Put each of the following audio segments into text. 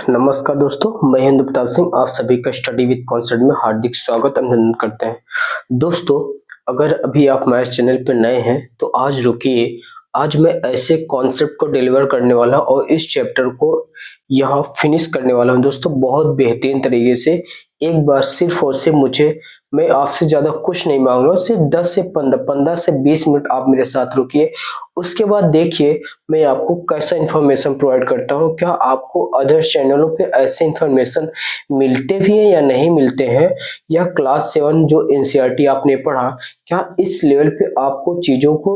नमस्कार दोस्तों, मैं हिंदू प्रताप सिंह आप सभी का स्टडी विद कॉन्सेप्ट में हार्दिक स्वागत अभिनंदन करते हैं। दोस्तों, अगर अभी आप हमारे चैनल पर नए हैं तो आज रुकिए। आज मैं ऐसे कॉन्सेप्ट को डिलीवर करने वाला हूं और इस चैप्टर को यहाँ फिनिश करने वाला हूं दोस्तों, बहुत बेहतरीन तरीके से। एक बार सिर्फ और सिर्फ मैं आपसे ज्यादा कुछ नहीं मांग रहा हूँ, सिर्फ 10 से 15 से 20 मिनट आप मेरे साथ रुकिए। उसके बाद देखिए मैं आपको कैसा इंफॉर्मेशन प्रोवाइड करता हूँ। क्या आपको अदर चैनलों पे ऐसे इंफॉर्मेशन मिलते भी हैं या नहीं मिलते हैं, या क्लास 7 जो एनसीईआरटी आपने पढ़ा, क्या इस लेवल पे आपको चीजों को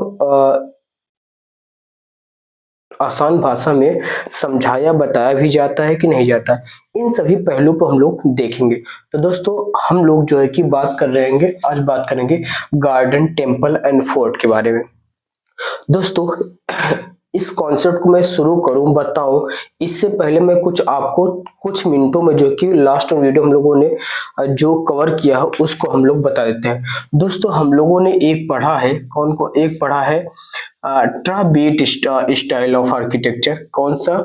आसान भाषा में समझाया बताया भी जाता है कि नहीं जाता है। इन सभी पहलू को हम लोग देखेंगे। तो दोस्तों, हम लोग जो है कि आज बात करेंगे गार्डन, टेम्पल एंड फोर्ट के बारे में। दोस्तों, इस कॉन्सेप्ट को मैं शुरू करूं बताऊं इससे पहले मैं आपको कुछ मिनटों में जो कि लास्ट वीडियो हम लोगों ने जो कवर किया है उसको हम लोग बता देते हैं। दोस्तों, हम लोगों ने एक पढ़ा है ट्रा बीट स्टाइल ऑफ आर्किटेक्चर। कौन सा?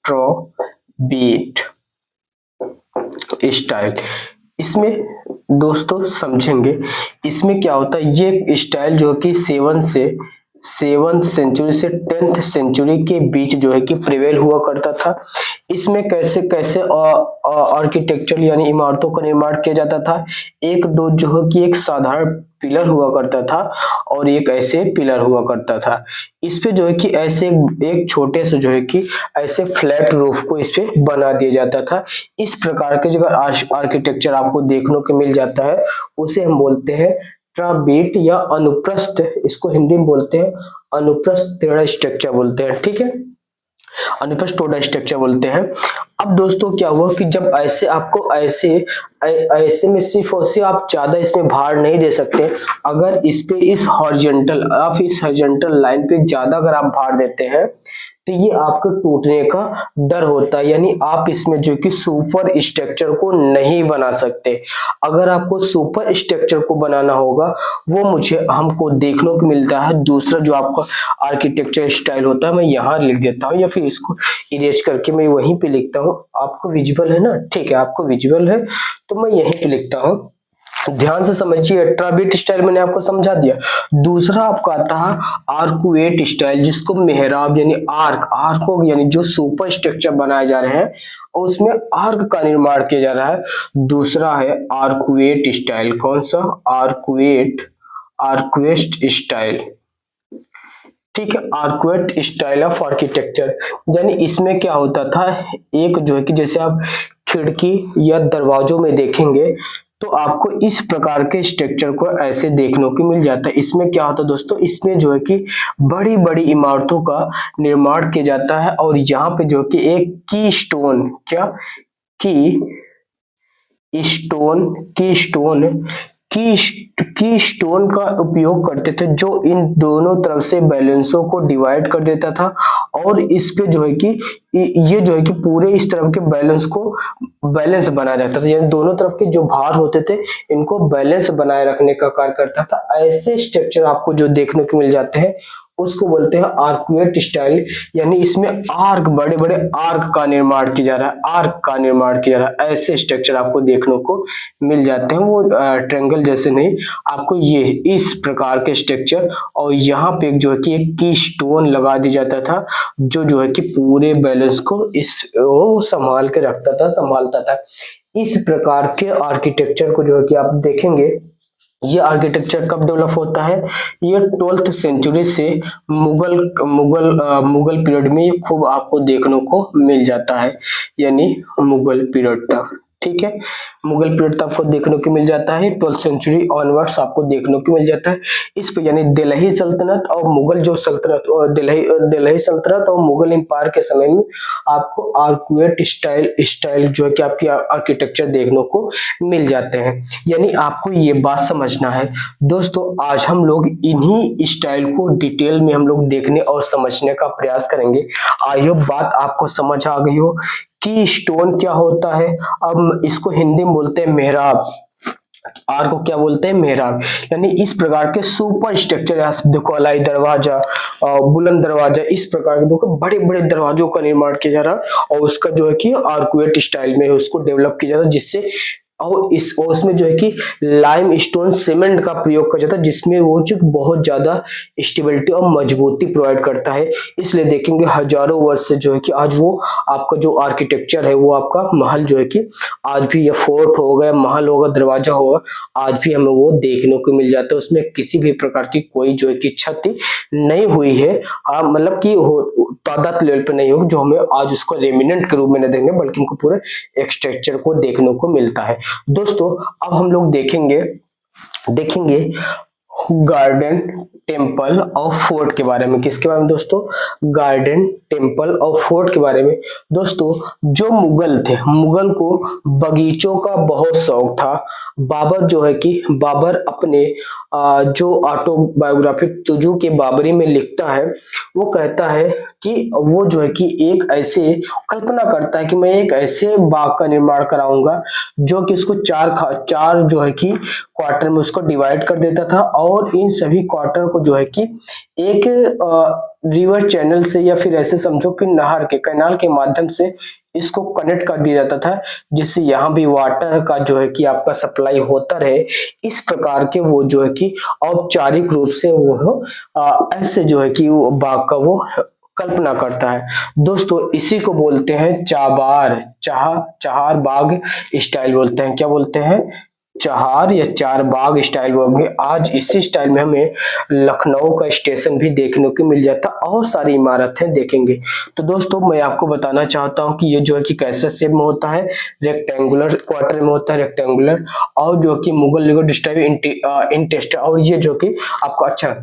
ट्रा बीट स्टाइल। इसमें दोस्तों समझेंगे इसमें क्या होता है। ये स्टाइल जो कि 7th सेंचुरी से 10th सेंचुरी के बीच जो है कि प्रिवेल हुआ करता था। इसमें कैसे कैसे आर्किटेक्चर यानी इमारतों का निर्माण किया जाता था। एक दो जो है कि एक साधारण पिलर हुआ करता था और एक ऐसे पिलर हुआ करता था। इस पे जो है कि ऐसे एक छोटे से जो है कि ऐसे फ्लैट रूफ को इस पे बना दिया जाता था। इस प्रकार के जो आर्किटेक्चर आपको देखने को मिल जाता है उसे हम बोलते हैं ट्रा बीट या अनुप्रस्थ। इसको हिंदी में बोलते हैं अनुप्रस्थ टेढ़ा स्ट्रक्चर बोलते हैं। ठीक है, अनुप्रस्थ टेढ़ा स्ट्रक्चर बोलते हैं। अब दोस्तों क्या हुआ कि जब ऐसे आपको ऐसे में सिर्फ और सिर्फ आप ज्यादा इसमें भार नहीं दे सकते। अगर इस हॉरिजॉन्टल लाइन पे ज्यादा अगर आप भार देते हैं तो ये आपके टूटने का डर होता है, यानी आप इसमें जो कि सुपर स्ट्रक्चर को नहीं बना सकते। अगर आपको सुपर स्ट्रक्चर को बनाना होगा वो हमको देखने को मिलता है दूसरा जो आपका आर्किटेक्चर स्टाइल होता है। मैं यहाँ लिख देता हूँ या फिर इसको इरेज करके मैं वहीं पे लिखता हूँ। आपको विजुअल है ना? ठीक है, आपको विजुअल है तो मैं यहीं पे लिखता हूँ। ध्यान से समझिए, ट्रा बीट स्टाइल मैंने आपको समझा दिया। दूसरा आपका आता है आर्कुएट स्टाइल, जिसको मेहराब यानी आर्क यानी जो सुपर स्ट्रक्चर बनाए जा रहे हैं उसमें आर्क का निर्माण किया जा रहा है। दूसरा है आर्कुएट स्टाइल। कौन सा? Arcuate style. ठीक है, आर्कुएट स्टाइल ऑफ आर्किटेक्चर, यानी इसमें क्या होता था, एक जो है कि जैसे आप खिड़की या दरवाजों में देखेंगे तो आपको इस प्रकार के स्ट्रक्चर को ऐसे देखने को मिल जाता है। इसमें क्या होता है दोस्तों, इसमें जो है कि बड़ी बड़ी इमारतों का निर्माण किया जाता है और यहाँ पे जो कि एक की स्टोन का उपयोग करते थे, जो इन दोनों तरफ से बैलेंसों को डिवाइड कर देता था। और इस पे जो है कि ये जो है कि पूरे इस तरफ के बैलेंस बनाया रहता था, यानी दोनों तरफ के जो भार होते थे इनको बैलेंस बनाए रखने का कार्य करता था। ऐसे स्ट्रक्चर आपको जो देखने को मिल जाते हैं उसको बोलते हैं आर्कुएट स्टाइल, यानी इसमें बड़े बड़े आर्क का निर्माण किया जा रहा है। ऐसे स्ट्रक्चर आपको देखने को मिल जाते हैं, वो ट्रायंगल जैसे नहीं, आपको ये इस प्रकार के स्ट्रक्चर। और यहाँ पे जो है कि एक की स्टोन लगा दिया जाता था जो है कि पूरे बैलेंस को संभालता था। इस प्रकार के आर्किटेक्चर को जो है कि आप देखेंगे, ये आर्किटेक्चर कब डेवलप होता है? ये 12th सेंचुरी से मुगल पीरियड में ये खूब आपको देखने को मिल जाता है, यानी मुगल पीरियड तक। ठीक है, मुगल पीरियड तक आपको देखने को मिल जाता है। 12th सेंचुरी ऑनवर्ड्स आपको देखने को मिल जाता है। इस पे यानी दिल्ली सल्तनत और मुगल जो सल्तनत और दिल्ली सल्तनत और मुगल एम्पायर के समय में आपको आर्कुएट स्टाइल जो है कि आपकी आर्किटेक्चर देखने को मिल जाते हैं। यानी आपको ये बात समझना है दोस्तों, आज हम लोग इन्हीं स्टाइल को डिटेल में हम लोग देखने और समझने का प्रयास करेंगे। आई होप बात आपको समझ आ गई हो कि स्टोन क्या होता है। अब इसको हिंदी में बोलते हैं मेहराब। आर को क्या बोलते हैं, मेहराब। यानी इस प्रकार के सुपर स्ट्रक्चर, देखो अलाई दरवाजा, बुलंद दरवाजा, इस प्रकार के देखो बड़े बड़े दरवाजों का निर्माण किया जा रहा और उसका जो है कि आर्कुएट स्टाइल में उसको डेवलप किया जा रहा, जिससे और उसमें जो है कि लाइम स्टोन सीमेंट का प्रयोग किया जाता है, जिसमें वो जो बहुत ज्यादा स्टेबिलिटी और मजबूती प्रोवाइड करता है। इसलिए देखेंगे हजारों वर्ष से जो है कि आज वो आपका जो आर्किटेक्चर है वो आपका महल जो है कि आज भी, ये फोर्ट होगा, महल होगा, दरवाजा होगा, आज भी हमें वो देखने को मिल जाता है। उसमें किसी भी प्रकार की कोई जो है कि क्षति नहीं हुई है, मतलब कि तादाद लेवल पे नहीं होगी जो हमें आज उसको रेमिनेंट के रूप में नहीं देंगे, बल्कि हमको पूरे स्ट्रक्चर को देखने को मिलता है। दोस्तों अब हम लोग देखेंगे गार्डन, टेम्पल और फोर्ट के बारे में। किसके बारे में दोस्तों, गार्डन, टेम्पल और फोर्ट के बारे में। दोस्तों जो मुगल थे, मुगल को बगीचों का बहुत शौक था। बाबर जो है कि बाबर अपने जो ऑटोबायोग्राफी तुजू के बाबरी में लिखता है, वो कहता है कि वो जो है कि एक ऐसे कल्पना करता है कि मैं एक ऐसे बाग का निर्माण कराऊंगा जो कि उसको चार जो है कि क्वार्टर में उसको डिवाइड कर देता था, और इन सभी क्वार्टर को जो है कि एक रिवर चैनल से, या फिर ऐसे समझो कि नहर के, कैनाल के माध्यम से इसको कनेक्ट कर दिया जाता था, जिससे यहाँ भी वाटर का जो है कि आपका सप्लाई होता रहे। इस प्रकार के वो जो है कि औपचारिक रूप से वो ऐसे जो है कि वो बाग का वो कल्पना करता है। दोस्तों इसी को बोलते हैं चहार बाग स्टाइल बोलते हैं। क्या बोलते हैं, चहार या चार बाग स्टाइल बोलेंगे। आज इसी स्टाइल में हमें लखनऊ का स्टेशन भी देखने को मिल जाता और सारी इमारतें देखेंगे। तो दोस्तों मैं आपको बताना चाहता हूं कि ये जो है कि कैसे शेप में होता है, रेक्टेंगुलर क्वार्टर में होता है, रेक्टेंगुलर, और जो कि मुगल लीगो डिस्टाइव इंटेस्ट, और ये जो कि आपको अच्छा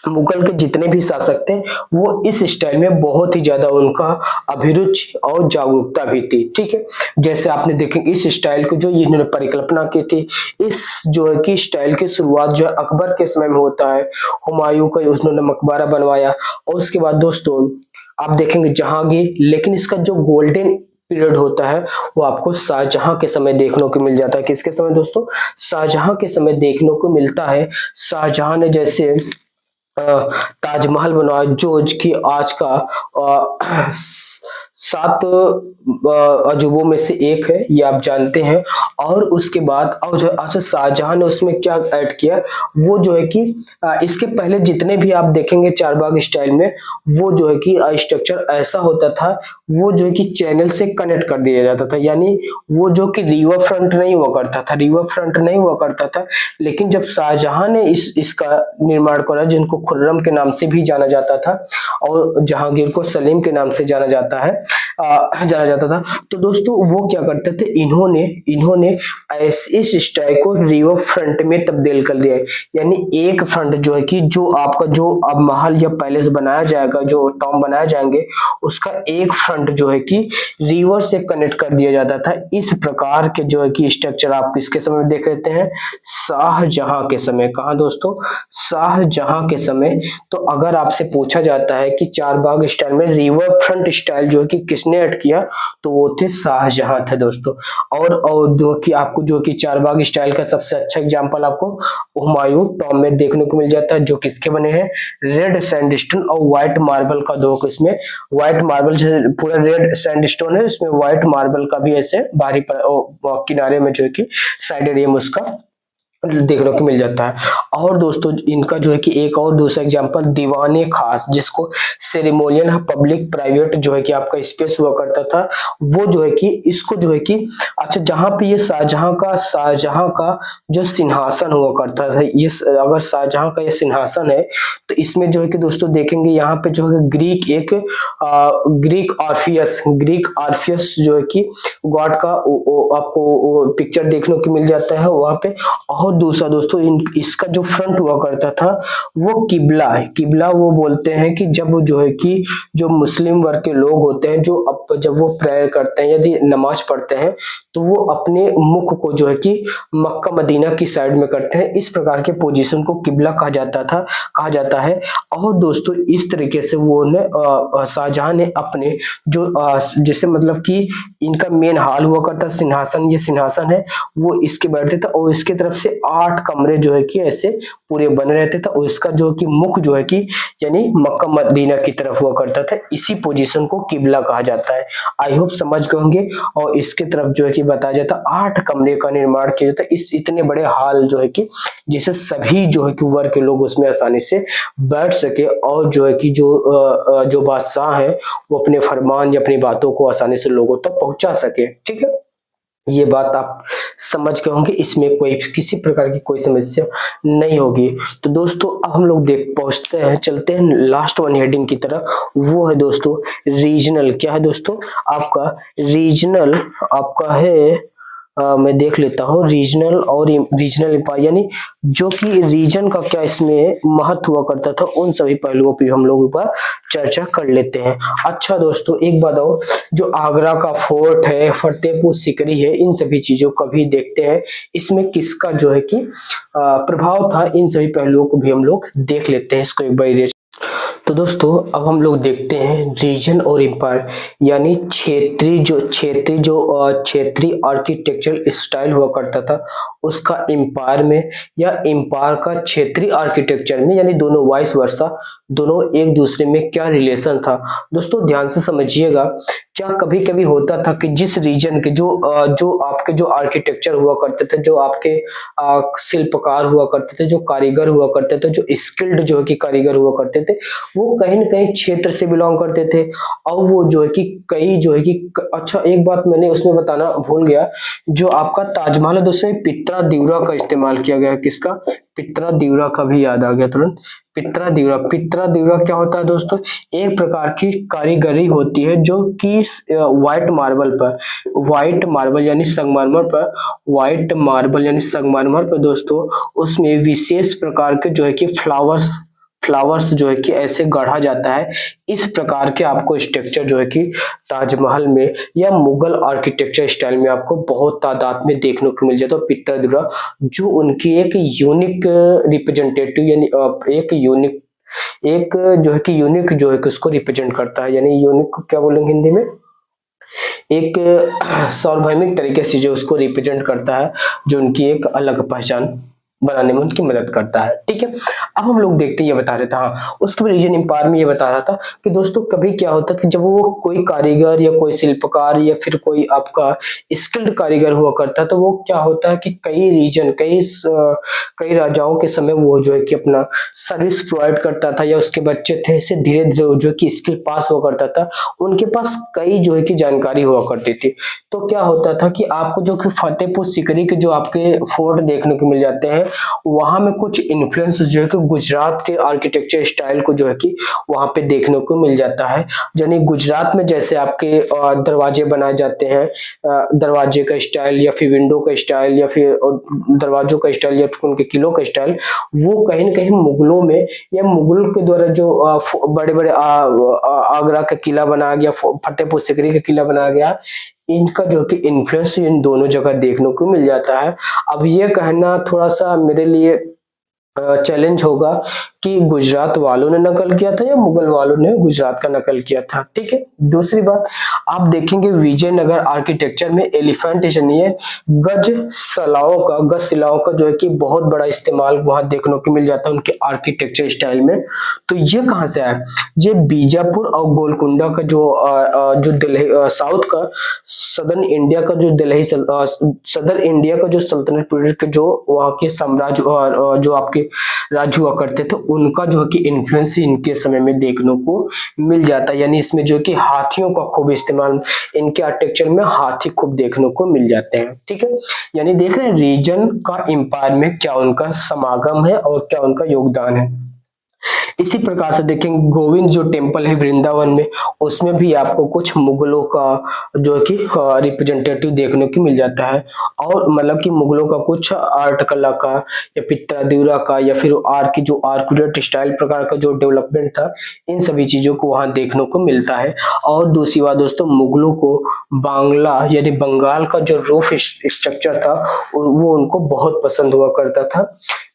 मुगल के जितने भी शासक थे वो इस स्टाइल में बहुत ही ज्यादा उनका अभिरुचि और जागरूकता भी थी। ठीक है, जैसे आपने देखें इस स्टाइल को जो इन्होंने परिकल्पना की थी, इस जो है कि स्टाइल की शुरुआत जो है अकबर के समय में होता है। हुमायूं का उन्होंने मकबरा बनवाया, और उसके बाद दोस्तों आप देखेंगे जहांगीर, लेकिन इसका जो गोल्डन पीरियड होता है वो आपको शाहजहां के समय देखने को मिल जाता है। किसके समय दोस्तों, शाहजहां के समय देखने को मिलता है। शाहजहां ने जैसे ताजमहल बनवाया, जो कि आज का 7 अजूबों में से एक है, ये आप जानते हैं। और उसके बाद और अच्छा शाहजहां ने उसमें क्या ऐड किया, वो जो है कि इसके पहले जितने भी आप देखेंगे चारबाग स्टाइल में, वो जो है कि स्ट्रक्चर ऐसा होता था, वो जो है कि चैनल से कनेक्ट कर दिया जाता था। यानी वो जो कि रिवर फ्रंट नहीं हुआ करता था, लेकिन जब शाहजहां ने इसका निर्माण करा, जिनको खुर्रम के नाम से भी जाना जाता था और जहांगीर को सलीम के नाम से जाना जाता था, तो दोस्तों वो क्या करते थे, इन्होंने इस स्टाइल को रिवर फ्रंट में तब्दील कर दिया है। यानी एक फ्रंट जो है कि जो आपका जो अब महल या पैलेस बनाया जाएगा, जो टॉम बनाए जाएंगे, उसका एक फ्रंट जो है कि रिवर से कनेक्ट कर दिया जाता था। इस प्रकार के जो है कि स्ट्रक्चर आप किसके समय में देख लेते हैं, शाहजहां के समय। कहा दोस्तों, शाहजहां के समय। तो अगर आपसे पूछा जाता है कि चारबाग स्टाइल में रिवर फ्रंट स्टाइल जो है कि किसने ऐड किया, तो वो थे शाहजहां थे दोस्तों। और जो कि आपको जो कि चारबाग स्टाइल का सबसे अच्छा एग्जांपल आपको हुमायूं टॉम में देखने को मिल जाता है, जो किसके बने हैं, रेड सैंडस्टोन और व्हाइट मार्बल का। दो इसमें व्हाइट मार्बल पूरा रेड सैंडस्टोन है, इसमें व्हाइट मार्बल का भी ऐसे बाहरी किनारे में जो है कि साइड एरिया में उसका देखने को मिल जाता है। और दोस्तों इनका जो है कि एक और दूसरा एग्जांपल दीवाने खास, जिसको सेरेमोनियल पब्लिक प्राइवेट जो है कि आपका स्पेस हुआ करता था, वो जो है कि इसको जो है कि अच्छा जहां पे ये शाहजहां का जो सिंहासन हुआ करता था, ये अगर शाहजहां का ये सिंहासन है, तो इसमें जो है कि दोस्तों देखेंगे यहाँ पे जो है ग्रीक ऑर्फियस जो है कि गॉड का आपको पिक्चर देखने को मिल जाता है वहां पे। और और दूसरा दोस्तों इसका जो फ्रंट हुआ करता था वो किबला है। किबला वो बोलते हैं कि जब जो है कि जो मुस्लिम वर्ग के लोग होते हैं जो जब वो प्रेयर करते हैं यदि नमाज पढ़ते हैं तो वो अपने मुख को जो है कि मक्का मदीना की साइड में करते हैं। इस प्रकार के पोजीशन को किबला कहा जाता है। और दोस्तों इस तरीके से वो ने शाहजहां ने अपने जो जैसे मतलब कि इनका मेन हॉल हुआ करता सिंहासन, ये सिंहासन है वो इसके बैठते थे और इसके तरफ से 8 कमरे जो है कि ऐसे पूरे बने रहते थे और इसका जो कि मुख जो है कि यानी मक्का मदीना की तरफ हुआ करता था। इसी पोजीशन को किबला कहा जाता है। आई होप समझ गए होंगे। और इसके तरफ जो है कि बताया जाता है 8 कमरे का निर्माण किया जाता है, इस इतने बड़े हॉल जो है कि जिसे सभी जो है कि वर्ग के लोग उसमें आसानी से बैठ सके और जो है कि जो बादशाह है वो अपने फरमान या अपनी बातों को आसानी से लोगों तक पहुंचा सके। ठीक है, ये बात आप समझ गए होंगे, इसमें कोई किसी प्रकार की कोई समस्या नहीं होगी। तो दोस्तों अब हम लोग पहुंचते हैं, चलते हैं लास्ट वन हेडिंग की तरफ, वो है दोस्तों रीजनल। क्या है दोस्तों आपका रीजनल, आपका है मैं देख लेता हूँ रीजनल और रीजनल एम्पायर, यानी जो कि रीजन का क्या इसमें महत्व हुआ करता था उन सभी पहलुओं पर हम लोग एक बार चर्चा कर लेते हैं। अच्छा दोस्तों एक बात और, जो आगरा का फोर्ट है, फतेहपुर सीकरी है, इन सभी चीजों को भी देखते हैं, इसमें किसका जो है कि प्रभाव था, इन सभी पहलुओं को भी हम लोग देख लेते हैं। इसको एक बार तो दोस्तों अब हम लोग देखते हैं रीजन और एम्पायर, यानी क्षेत्रीय आर्किटेक्चरल स्टाइल हुआ करता था उसका एम्पायर में, या एम्पायर का क्षेत्रीय आर्किटेक्चर में, यानी दोनों वाइस वर्सा, दोनों एक दूसरे में क्या रिलेशन था। दोस्तों ध्यान से समझिएगा, क्या कभी कभी होता था कि जिस रीजन के जो आपके जो आर्किटेक्चर हुआ करते थे, जो आपके शिल्पकार हुआ करते थे, जो कारीगर हुआ करते थे, जो स्किल्ड जो है कि कारीगर हुआ करते थे, वो कहीं न कहीं क्षेत्र से बिलोंग करते थे। और वो जो है कि कई जो है कि अच्छा एक बात मैंने उसमें बताना भूल गया, जो आपका ताजमहल है दोस्तों पित्रा दीवार का इस्तेमाल किया गया। किसका? पित्रा दीवार का भी याद आ गया तुरंत। पित्रा दीवार क्या होता है दोस्तों? एक प्रकार की कारीगरी होती है जो कि व्हाइट मार्बल यानी संगमरमर पर दोस्तों उसमें विशेष प्रकार के जो है कि फ्लावर्स जो है कि ऐसे गढ़ा जाता है। इस प्रकार के आपको स्ट्रक्चर जो है कि ताजमहल में या मुगल आर्किटेक्चर स्टाइल में आपको बहुत तादाद में देखने को मिल जाता है। पित्रा दीवार जो उनकी एक यूनिक रिप्रेजेंटेटिव, यानी एक जो है कि यूनिक जो है कि उसको रिप्रेजेंट करता है, यानी यूनिक को क्या बोलेंगे हिंदी में, एक सार्वभौमिक तरीके से जो उसको रिप्रेजेंट करता है, जो उनकी एक अलग पहचान बनाने में उनकी मदद करता है। ठीक है, अब हम लोग देखते हैं, ये बता रहे थे हाँ उसके बाद रीजन एम्पायर में ये बता रहा था कि दोस्तों कभी क्या होता है कि जब वो कोई कारीगर या कोई शिल्पकार या फिर कोई आपका स्किल्ड कारीगर हुआ करता है, तो वो क्या होता है कि कई राजाओं के समय वो जो है कि अपना सर्विस प्रोवाइड करता था, या उसके बच्चे थे, इससे धीरे धीरे जो है कि स्किल पास हुआ करता था, उनके पास कई जो है कि जानकारी हुआ करती थी। तो क्या होता था कि आपको जो कि फतेहपुर सीकरी के जो आपके फोर्ट देखने को मिल जाते हैं, वहां में कुछ इन्फ्लुएंस जो है कि गुजरात के आर्किटेक्चर स्टाइल को जो है कि वहां पे देखने को मिल जाता है। यानी गुजरात में जैसे आपके दरवाजे बनाए जाते हैं, दरवाजे का स्टाइल या फिर विंडो का स्टाइल या फिर दरवाजों का स्टाइल या उनके किलों का स्टाइल, वो कहीं न कहीं मुगलों में या मुगल के द्वारा जो बड़े बड़े आगरा का किला बनाया गया, फतेहपुर सीकरी का किला बनाया गया, इनका जो कि इन्फ्लुएंस इन दोनों जगह देखने को मिल जाता है। अब ये कहना थोड़ा सा मेरे लिए चैलेंज होगा कि गुजरात वालों ने नकल किया था या मुगल वालों ने गुजरात का नकल किया था। ठीक है, दूसरी बात आप देखेंगे विजयनगर आर्किटेक्चर में एलिफेंट यानी गज शिलाओं का जो है कि बहुत बड़ा इस्तेमाल वहां देखने को मिल जाता है उनके आर्किटेक्चर स्टाइल में। तो ये कहां से आया? ये बीजापुर और गोलकुंडा का जो दिल्ली साउथ का सदर्न इंडिया का जो दिल्ली सदर इंडिया का जो सल्तनत पीरियड के जो वहां के साम्राज्य और जो आपके राज्य हुआ करते थे, उनका जो है कि इन्फ्लुएंस इनके समय में देखने को मिल जाता है। यानी इसमें जो कि हाथियों का खूब इस्तेमाल, इनके आर्किटेक्चर में हाथी खूब देखने को मिल जाते हैं। ठीक है, यानी देख रहे हैं रीजन का एम्पायर में क्या उनका समागम है और क्या उनका योगदान है। इसी प्रकार से देखेंगे गोविंद जो टेम्पल है वृंदावन में, उसमें भी आपको कुछ मुगलों का जो है कि रिप्रेजेंटेटिव देखने को मिल जाता है। और मतलब कि मुगलों का कुछ आर्ट कला का या पित्तरादुरा का या फिर आर्ट की जो आर्कुलेट स्टाइल प्रकार का जो डेवलपमेंट था, इन सभी चीजों को वहां देखने को मिलता है। और दूसरी बात दोस्तों, मुगलों को बांग्ला यानी बंगाल का जो रूफ स्ट्रक्चर था वो उनको बहुत पसंद हुआ करता था।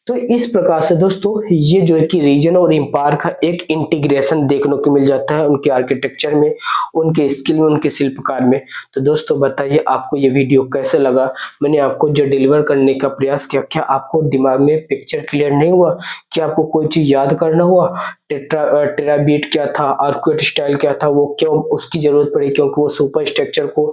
तो इस प्रकार से दोस्तों ये जो है कि रीजन और एम्पायर का एक इंटीग्रेशन देखने को मिल जाता है उनके आर्किटेक्चर में, उनके स्किल में, उनके शिल्पकार में। तो दोस्तों बताइए आपको ये वीडियो कैसे लगा? मैंने आपको जो डिलीवर करने का प्रयास किया, क्या आपको दिमाग में पिक्चर क्लियर नहीं हुआ? क्या आपको कोई चीज याद करना हुआ? टेराबीट क्या था, आर्कुएट स्टाइल क्या था, वो क्यों उसकी जरूरत पड़ी? क्योंकि वो सुपर स्ट्रक्चर को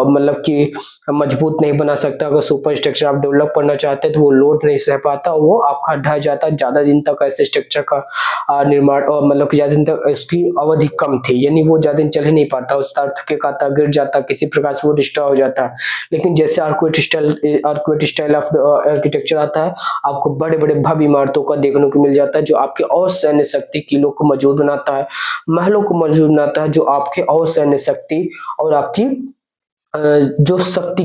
मतलब कि मजबूत नहीं बना सकता। अगर सुपर स्ट्रक्चर आप डेवलप करना चाहते हैं तो वो लोड नहीं सह पाता, वो आपका ढह जाता, ज्यादा दिन तक ऐसे स्ट्रक्चर का निर्माण और मतलब कि ज्यादा दिन तक उसकी अवधि कम थी, यानी वो ज्यादा दिन चल ही नहीं पाता, उस के खाता गिर जाता, किसी प्रकार से वो डिस्ट्रॉय हो जाता। लेकिन जैसे आर्कुएट स्टाइल ऑफ आर्किटेक्चर आता है, आपको बड़े बड़े भव्य इमारतों का देखने को मिल जाता है, जो आपके और सैन्य शक्ति किलों को मजबूत बनाता है, महलों को मजबूत बनाता है, जो आपके और सैन्य शक्ति और आपकी जो शक्ति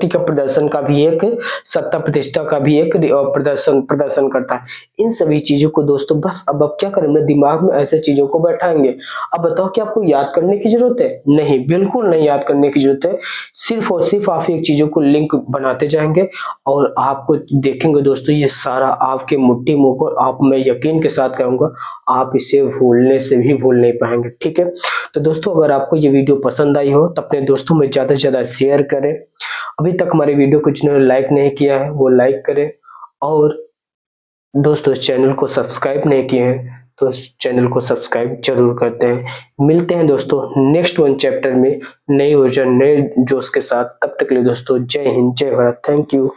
का प्रदर्शन का भी एक, सत्ता प्रतिष्ठा का भी एक प्रदर्शन करता है। इन सभी चीजों को दोस्तों बस अब क्या करेंगे, दिमाग में ऐसे चीजों को बैठाएंगे। अब बताओ कि आपको याद करने की जरूरत है? नहीं, बिल्कुल नहीं याद करने की जरूरत है। सिर्फ और सिर्फ आप एक चीजों को लिंक बनाते जाएंगे और आपको देखेंगे दोस्तों, ये सारा आपके मुट्ठी मुंह पर, आप मैं यकीन के साथ कहूंगा, आप इसे भूलने से भी भूल नहीं पाएंगे। ठीक है, तो दोस्तों अगर आपको ये वीडियो पसंद आई हो तो अपने दोस्तों में ज्यादा से ज्यादा शेयर करें। अभी तक हमारे वीडियो को जिन्होंने लाइक नहीं किया है वो लाइक करें, और दोस्तों चैनल को सब्सक्राइब नहीं किए हैं तो इस चैनल को सब्सक्राइब जरूर करते हैं। मिलते हैं दोस्तों नेक्स्ट वन चैप्टर में नई ऊर्जा नए जोश के साथ। तब तक के लिए दोस्तों जय हिंद, जय भारत, थैंक यू।